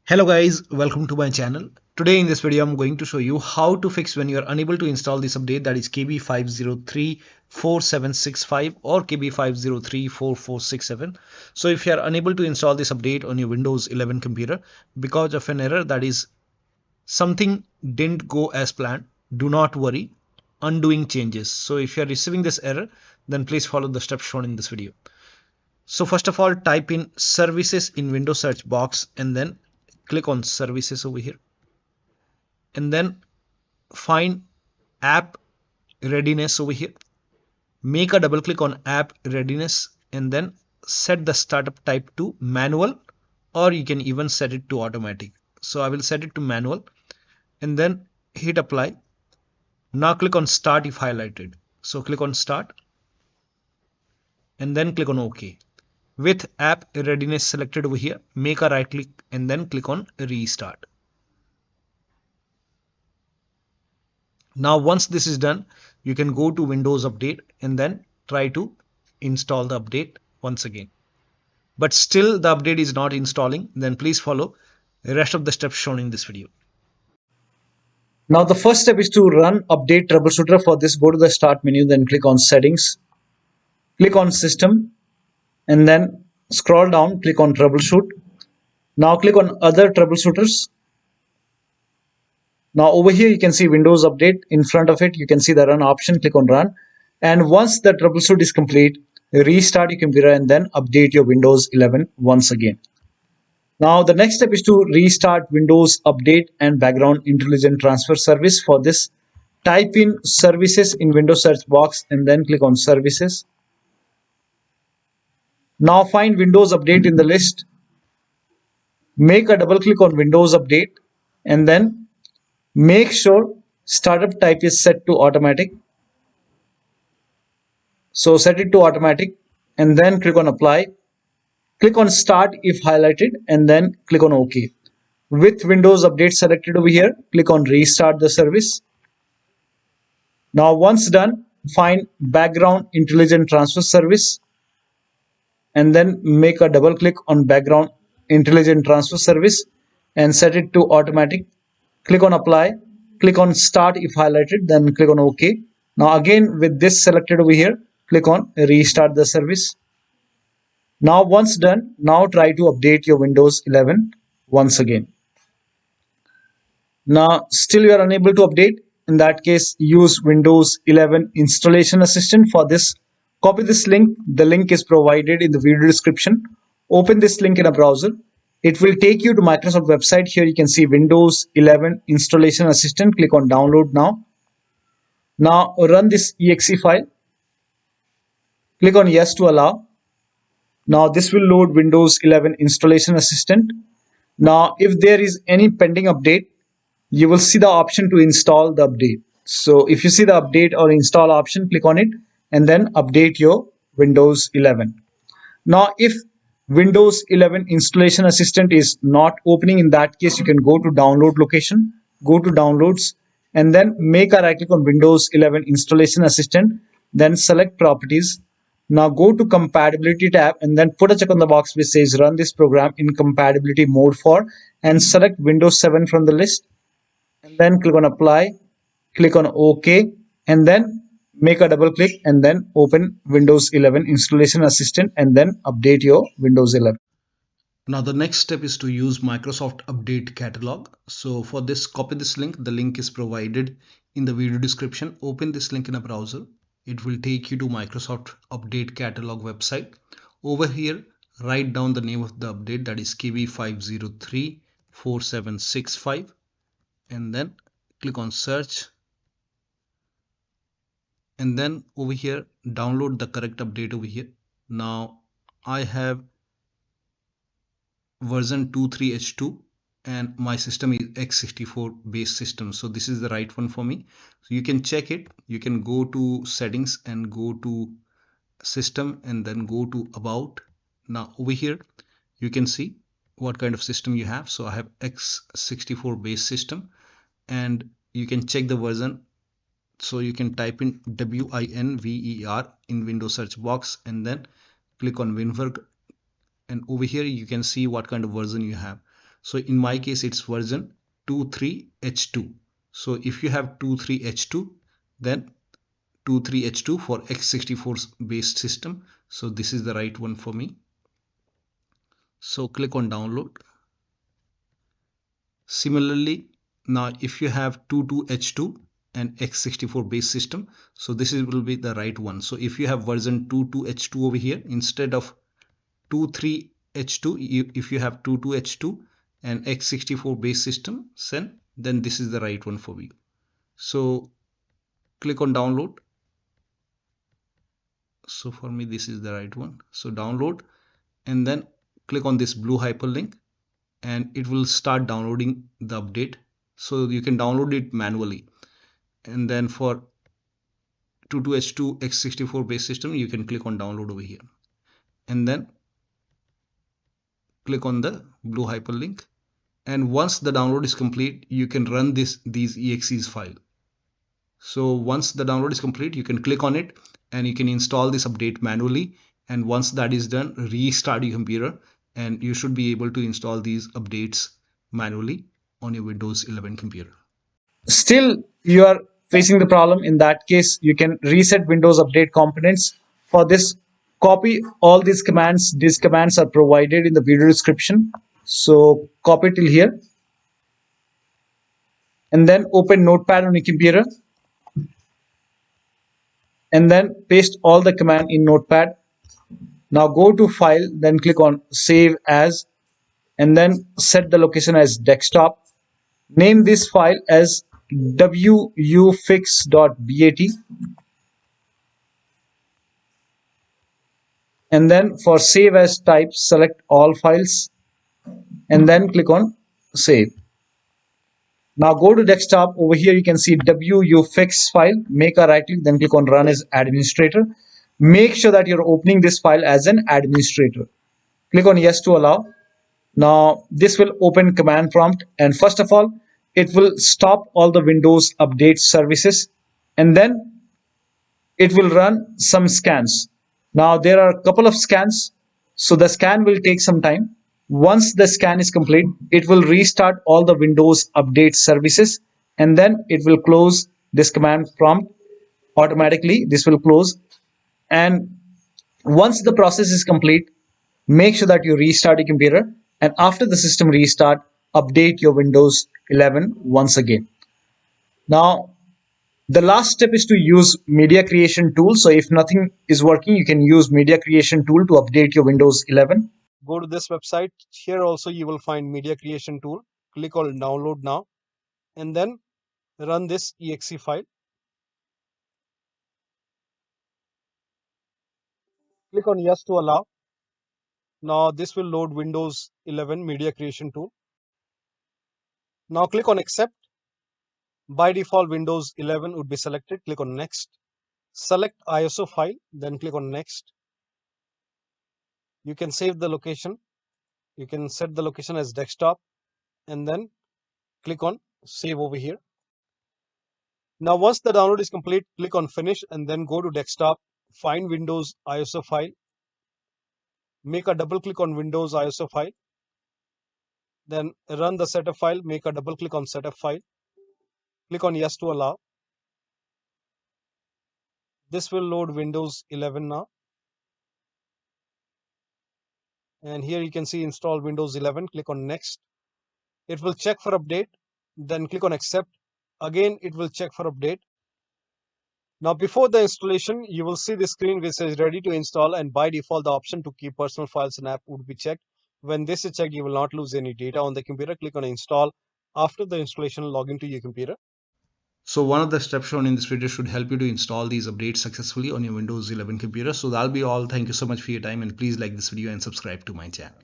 Hello guys, welcome to my channel. Today in this video I'm going to show you how to fix when you are unable to install this update, that is KB5034765 or KB5034467. So if you are unable to install this update on your Windows 11 computer because of an error, that is something didn't go as planned, do not worry, undoing changes. So if you are receiving this error, then please follow the steps shown in this video. So first of all, type in services in Windows search box and then click on services over here, and then find app readiness over here. Make a double click on app readiness and then set the startup type to manual, or you can even set it to automatic. So I will set it to manual and then hit apply. Now click on start if highlighted. So click on start and then click on OK. With app readiness selected over here, make a right click and then click on restart. Now once this is done, you can go to Windows Update and then try to install the update once again. But still the update is not installing, then please follow the rest of the steps shown in this video. Now the first step is to run update troubleshooter. For this, go to the start menu, then click on settings, click on system, and then scroll down, click on troubleshoot. Now click on other troubleshooters. Now over here you can see Windows Update. In front of it you can see the run option. Click on run, and once the troubleshoot is complete, restart your computer and then update your Windows 11 once again. Now the next step is to restart Windows Update and Background Intelligent Transfer Service. For this, type in services in Windows search box and then click on services. Now find Windows Update in the list. Make a double click on Windows Update and then make sure startup type is set to automatic. So set it to automatic and then click on apply. Click on start if highlighted and then click on OK. With Windows Update selected over here, click on restart the service. Now once done, find Background Intelligent Transfer Service and then make a double click on Background Intelligent Transfer Service and set it to automatic. Click on apply, click on start if highlighted, then click on OK. Now again with this selected over here, click on restart the service. Now once done, now try to update your Windows 11 once again. Now still you are unable to update. In that case, use Windows 11 installation assistant. For this, copy this link. The link is provided in the video description. Open this link in a browser. It will take you to Microsoft website. Here you can see Windows 11 installation assistant. Click on download now. Now run this exe file. Click on yes to allow. Now this will load Windows 11 installation assistant. Now if there is any pending update, you will see the option to install the update. So if you see the update or install option, click on it and then update your Windows 11. Now if Windows 11 installation assistant is not opening, in that case you can go to download location, go to downloads and then make a right click on Windows 11 installation assistant, then select properties. Now go to compatibility tab and then put a check on the box which says run this program in compatibility mode for, and select Windows 7 from the list and then click on apply, click on OK and then make a double click and then open Windows 11 installation assistant and then update your Windows 11. Now the next step is to use Microsoft Update Catalog. So for this, copy this link. The link is provided in the video description. Open this link in a browser. It will take you to Microsoft Update Catalog website. Over here, write down the name of the update, that is KB5034765, and then click on search. And then over here, download the correct update over here. Now I have version 23H2 and my system is x64 based system, so this is the right one for me. So you can check it. You can go to settings and go to system and then go to about. Now over here you can see what kind of system you have. So I have x64 based system and you can check the version. So you can type in WINVER in Windows search box and then click on WinVer, and over here you can see what kind of version you have. So in my case it's version 23h2. so if you have 23h2, then 23h2 for x64 based system, so this is the right one for me. So click on download. Similarly, now if you have 22h2 and x64 base system, so this will be the right one. So if you have version 22h2 over here instead of 23h2, if you have 22h2 and x64 base system, then this is the right one for you. So click on download. So for me this is the right one. So download, and then click on this blue hyperlink, and it will start downloading the update. So you can download it manually, and then for 22h2 x64 base system you can click on download over here, and then click on the blue hyperlink, and once the download is complete you can run these exes file. So once the download is complete you can click on it and you can install this update manually, and once that is done, restart your computer and you should be able to install these updates manually on your Windows 11 computer. Still you are facing the problem, in that case you can reset Windows Update components. For this, copy all these commands. These commands are provided in the video description, so copy till here and then open Notepad on your computer and then paste all the command in Notepad. Now go to file, then click on save as, and then set the location as desktop. Name this file as wuauserv.bat, and then for save as type, select all files and then click on save. Now go to desktop. Over here you can see wuauserv file. Make a right click, then click on run as administrator. Make sure that you're opening this file as an administrator. Click on yes to allow. Now this will open command prompt, and first of all it will stop all the Windows update services, and then it will run some scans. Now there are a couple of scans, so the scan will take some time. Once the scan is complete, it will restart all the Windows update services, and then it will close this command prompt automatically. This will close, and once the process is complete, make sure that you restart your computer, and after the system restart, update your Windows 11 once again. Now the last step is to use media creation tool. So if nothing is working, you can use media creation tool to update your Windows 11. Go to this website. Here also you will find media creation tool. Click on download now and then run this exe file. Click on yes to allow. Now this will load Windows 11 media creation tool. Now click on accept. By default Windows 11 would be selected. Click on next. Select ISO file, then click on next. You can save the location. You can set the location as desktop and then click on save over here. Now once the download is complete, click on finish and then go to desktop, find Windows ISO file, make a double click on Windows ISO file, then run the setup file, make a double click on setup file, click on yes to allow. This will load Windows 11 now. And here you can see install Windows 11, click on next. It will check for update, then click on accept. Again, it will check for update. Now before the installation, you will see the screen which says ready to install, and by default the option to keep personal files and app would be checked. When this is checked, you will not lose any data on the computer. Click on install. After the installation, log into your computer. So one of the steps shown in this video should help you to install these updates successfully on your Windows 11 computer. So that'll be all. Thank you so much for your time, and please like this video and subscribe to my channel.